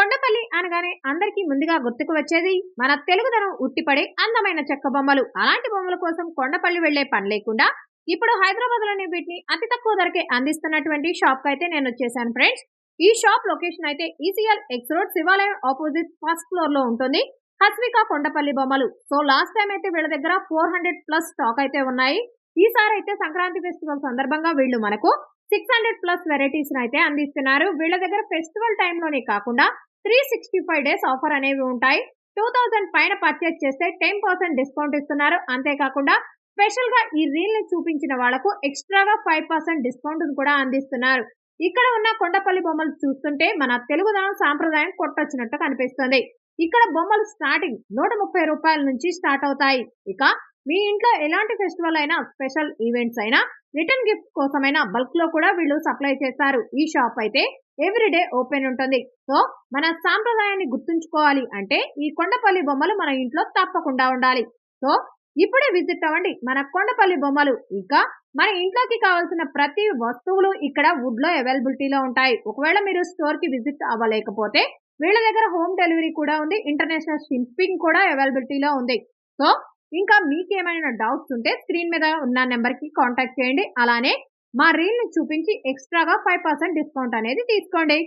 కొండపల్లి అనగానే అందరికీ ముందుగా గుర్తుకు వచ్చేది మన తెలుగుదనం ఉట్టిపడే అందమైన చెక్క బొమ్మలు. అలాంటి బొమ్మల కోసం కొండపల్లి వెళ్లే పని లేకుండా ఇప్పుడు హైదరాబాద్ లోని వీటిని అతి తక్కువ ధరకే అందిస్తున్నటువంటి షాప్ కి అయితే నేను వచ్చేసాను ఫ్రెండ్స్. ఈ షాప్ లొకేషన్ అయితే ఈసీఎల్ ఎక్స్ రోడ్ శివాలయం ఆపోజిట్ ఫస్ట్ ఫ్లోర్ లో ఉంటుంది. హస్విక కొండపల్లి బొమ్మలు. సో లాస్ట్ టైం అయితే వీళ్ళ దగ్గర 400+ స్టాక్ అయితే ఉన్నాయి. ఈసారి అయితే సంక్రాంతి ఫెస్టివల్ సందర్భంగా వీళ్ళు మనకు 600+ వెరైటీస్ అయితే అందిస్తున్నారు. వీళ్ళ దగ్గర ఫెస్టివల్ టైంలోనే కాకుండా 365 డేస్ ఆఫర్ అనేవి ఉంటాయి. 2000 పైన పర్చేస్ చేస్తే 10% డిస్కౌంట్ ఇస్తున్నారు. అంతేకాకుండా స్పెషల్ గా ఈ రీల్ ని చూపించిన వాళ్లకు ఎక్స్ట్రాగా 5% డిస్కౌంట్ కూడా అందిస్తున్నారు. ఇక్కడ ఉన్న కొండపల్లి బొమ్మలు చూస్తుంటే మన తెలుగుదనం సాంప్రదాయం కొట్టొచ్చినట్టు కనిపిస్తుంది. ఇక్కడ బొమ్మలు స్టార్టింగ్ 130 రూపాయల నుంచి స్టార్ట్ అవుతాయి. ఇక మీ ఇంట్లో ఎలాంటి ఫెస్టివల్ అయినా, స్పెషల్ ఈవెంట్స్ అయినా, రిటర్న్ గిఫ్ట్ కోసమైనా బల్క్ లో కూడా వీళ్ళు సప్లై చేస్తారు. ఈ షాప్ అయితే ఎవ్రీడే ఓపెన్ ఉంటుంది. సో మన సాంప్రదాయాన్ని గుర్తుంచుకోవాలి అంటే ఈ కొండపల్లి బొమ్మలు మన ఇంట్లో తప్పకుండా ఉండాలి. సో ఇప్పుడే విజిట్ అవ్వండి మన కొండపల్లి బొమ్మలు. ఇంకా మన ఇంట్లోకి కావాల్సిన ప్రతి వస్తువులు ఇక్కడ వుడ్ లో అవైలబిలిటీలో ఉంటాయి. ఒకవేళ మీరు స్టోర్ కి విజిట్ అవ్వలేకపోతే వీళ్ళ దగ్గర హోమ్ డెలివరీ కూడా ఉంది. ఇంటర్నేషనల్ షిప్పింగ్ కూడా అవైలబిలిటీలో ఉంది. సో ఇంకా మీకేమైనా డౌట్స్ ఉంటే స్క్రీన్ మీద ఉన్న నెంబర్ కి కాంటాక్ట్ చేయండి. అలానే మా రీల్ ని చూపించి ఎక్స్ట్రాగా 5% డిస్కౌంట్ అనేది తీసుకోండి.